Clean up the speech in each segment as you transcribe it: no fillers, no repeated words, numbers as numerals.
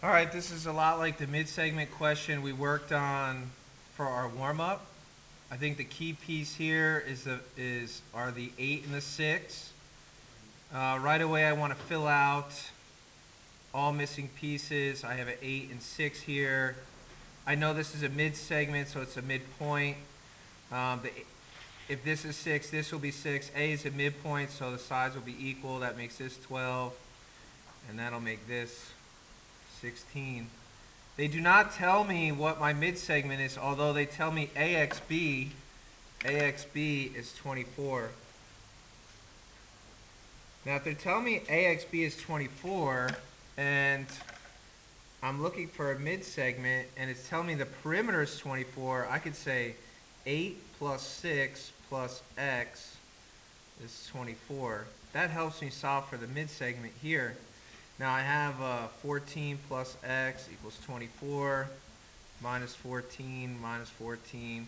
All right, this is a lot like the mid-segment question we worked on for our warm-up. I think the key piece here is are the 8 and the 6. Right away, I want to fill out all missing pieces. I have an 8 and 6 here. I know this is a mid-segment, so it's a midpoint. Um, the, if this is 6, this will be 6. A is a midpoint, so the sides will be equal. That makes this 12, and that'll make this 16. They do not tell me what my mid-segment is, although they tell me AXB is 24. Now, if they're telling me AXB is 24, and I'm looking for a mid-segment, and it's telling me the perimeter is 24, I could say 8 plus 6 plus X is 24. That helps me solve for the mid-segment here. Now I have 14 plus X equals 24, minus 14, minus 14,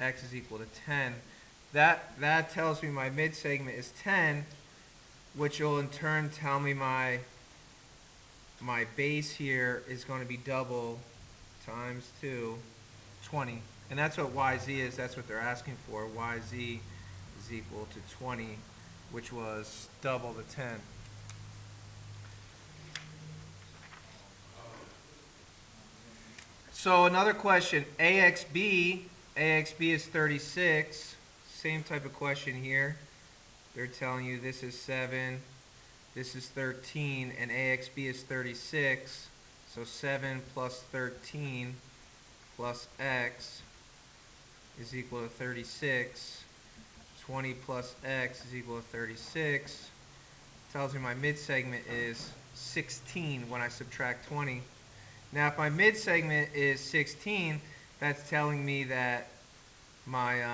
X is equal to 10. That tells me my mid-segment is 10, which will in turn tell me my base here is going to be double times 2, 20. And that's what YZ is. That's what they're asking for. YZ is equal to 20, which was double the 10. So another question, AXB is 36. Same type of question here. They're telling you this is 7, this is 13, and AXB is 36. So 7 plus 13 plus X is equal to 36. 20 plus X is equal to 36. Tells me my mid-segment is 16 when I subtract 20. Now, if my mid-segment is 16, that's telling me that my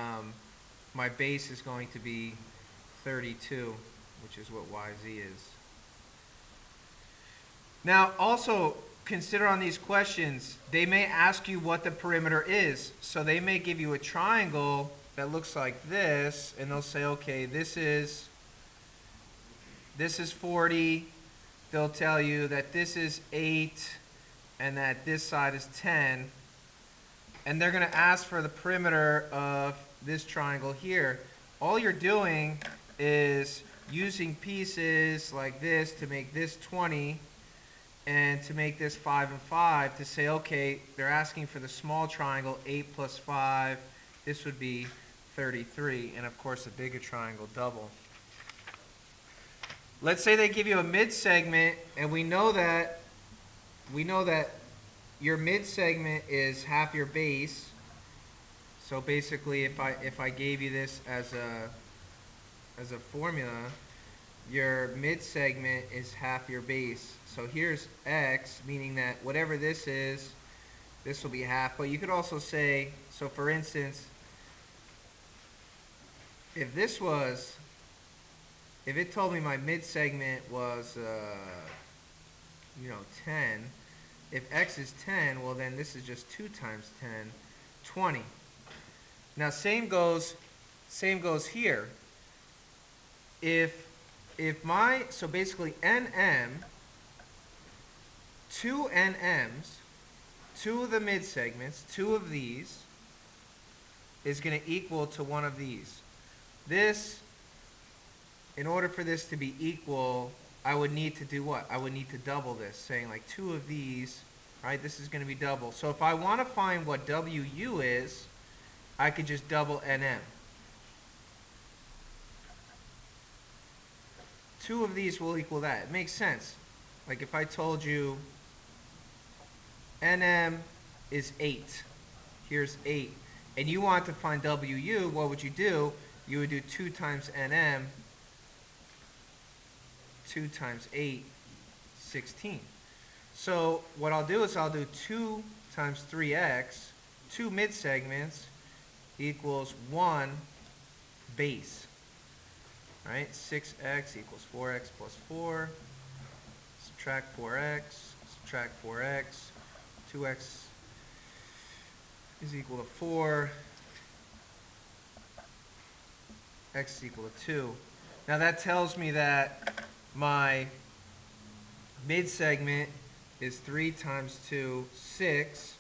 base is going to be 32, which is what YZ is. Now, also consider on these questions, they may ask you what the perimeter is. So they may give you a triangle that looks like this, and they'll say, okay, this is 40. They'll tell you that this is 8, and that this side is 10. And they're going to ask for the perimeter of this triangle here. All you're doing is using pieces like this to make this 20 and to make this 5 and 5 to say, okay, they're asking for the small triangle, 8 plus 5. This would be 33. And of course, the bigger triangle, double. Let's say they give you a mid-segment, and we know that your mid-segment is half your base. So basically, if I gave you this as a formula, your mid-segment is half your base. So here's X, meaning that whatever this is, this will be half. But you could also say, so for instance, if it told me my mid-segment was 10, if X is 10, well then this is just 2 times 10, 20. Now same goes here. So basically NM, 2 NMs, 2 of the mid-segments, 2 of these, is going to equal to one of these. This, in order for this to be equal, I would need to do what? I would need to double this, saying like 2 of these, right? This is going to be double. So if I want to find what WU is, I could just double NM. 2 of these will equal that. It makes sense. Like if I told you NM is 8, here's 8, and you want to find WU, what would you do? You would do 2 times NM, 2 times 8, 16. So what I'll do is I'll do 2 times 3x, 2 mid-segments, equals 1 base. Right? 6x equals 4x plus 4. Subtract 4x, subtract 4x. 2x is equal to 4. X is equal to 2. Now that tells me that my mid-segment is 3 times 2, 6.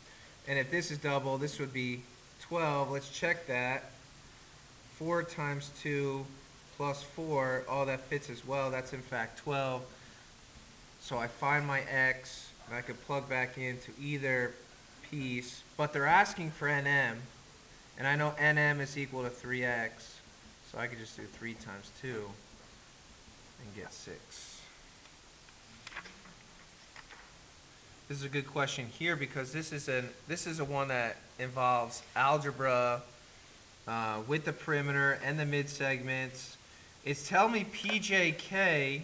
And if this is double, this would be 12. Let's check that. 4 times 2 plus 4, oh, that fits as well. That's in fact 12. So I find my x, and I could plug back into either piece. But they're asking for nm, and I know nm is equal to 3x. So I could just do 3 times 2 and get 6. This is a good question here because this is a one that involves algebra with the perimeter and the mid segments. It's telling me PJK,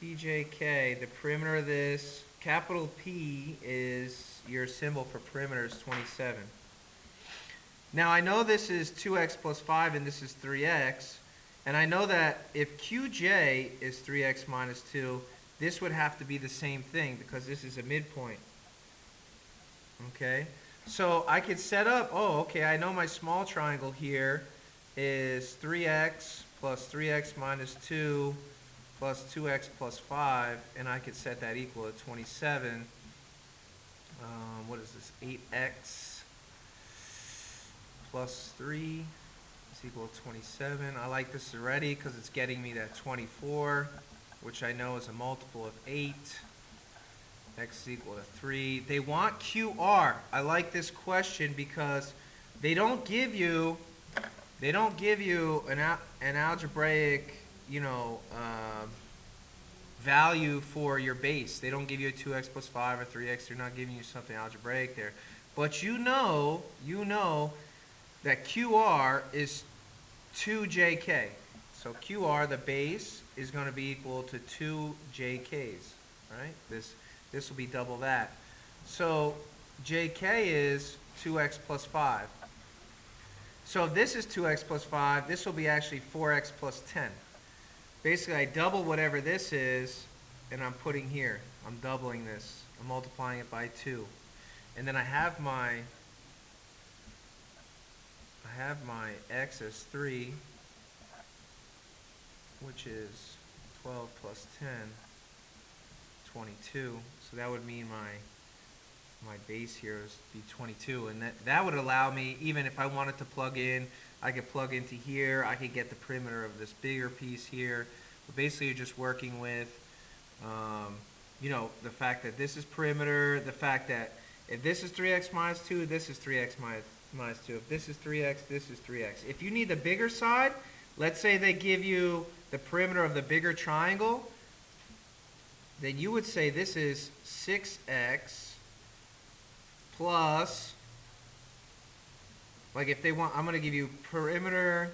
the perimeter of this, capital P is your symbol for perimeter is 27. Now I know this is 2x plus 5 and this is 3x, and I know that if QJ is 3x minus 2, this would have to be the same thing because this is a midpoint. Okay? So I could set up, oh, okay, I know my small triangle here is 3x plus 3x minus 2 plus 2x plus 5, and I could set that equal to 27. What is this? 8x plus 3 is equal to 27. I like this already because it's getting me that 24, which I know is a multiple of 8. X is equal to 3. They want QR. I like this question because they don't give you an algebraic, value for your base. They don't give you a 2x plus 5 or 3x. They're not giving you something algebraic there. But you know that QR is 2jk. So QR, the base, is going to be equal to 2 jk's, right? This will be double that. So jk is 2x plus 5. So if this is 2x plus 5, this will be actually 4x plus 10. Basically, I double whatever this is, and I'm putting here. I'm doubling this. I'm multiplying it by 2. And then I have my x as 3, which is 12 plus 10, 22. So that would mean my base here is be 22. And that would allow me, even if I wanted to plug in, I could plug into here. I could get the perimeter of this bigger piece here. But basically, you're just working with, the fact that this is perimeter, the fact that if this is 3x minus 2, this is 3x minus 2. If this is 3x, this is 3x. If you need the bigger side, let's say they give you the perimeter of the bigger triangle, then you would say this is 6x plus, like if they want, I'm going to give you perimeter,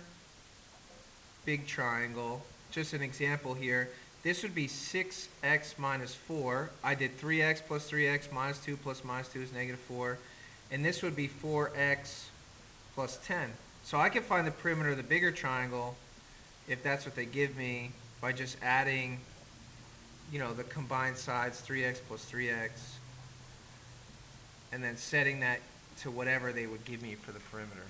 big triangle, just an example here. This would be 6x minus 4. I did 3x plus 3x minus 2 plus minus 2 is negative 4. And this would be 4x plus 10. So I can find the perimeter of the bigger triangle, if that's what they give me, by just adding, the combined sides, 3x plus 3x, and then setting that to whatever they would give me for the perimeter.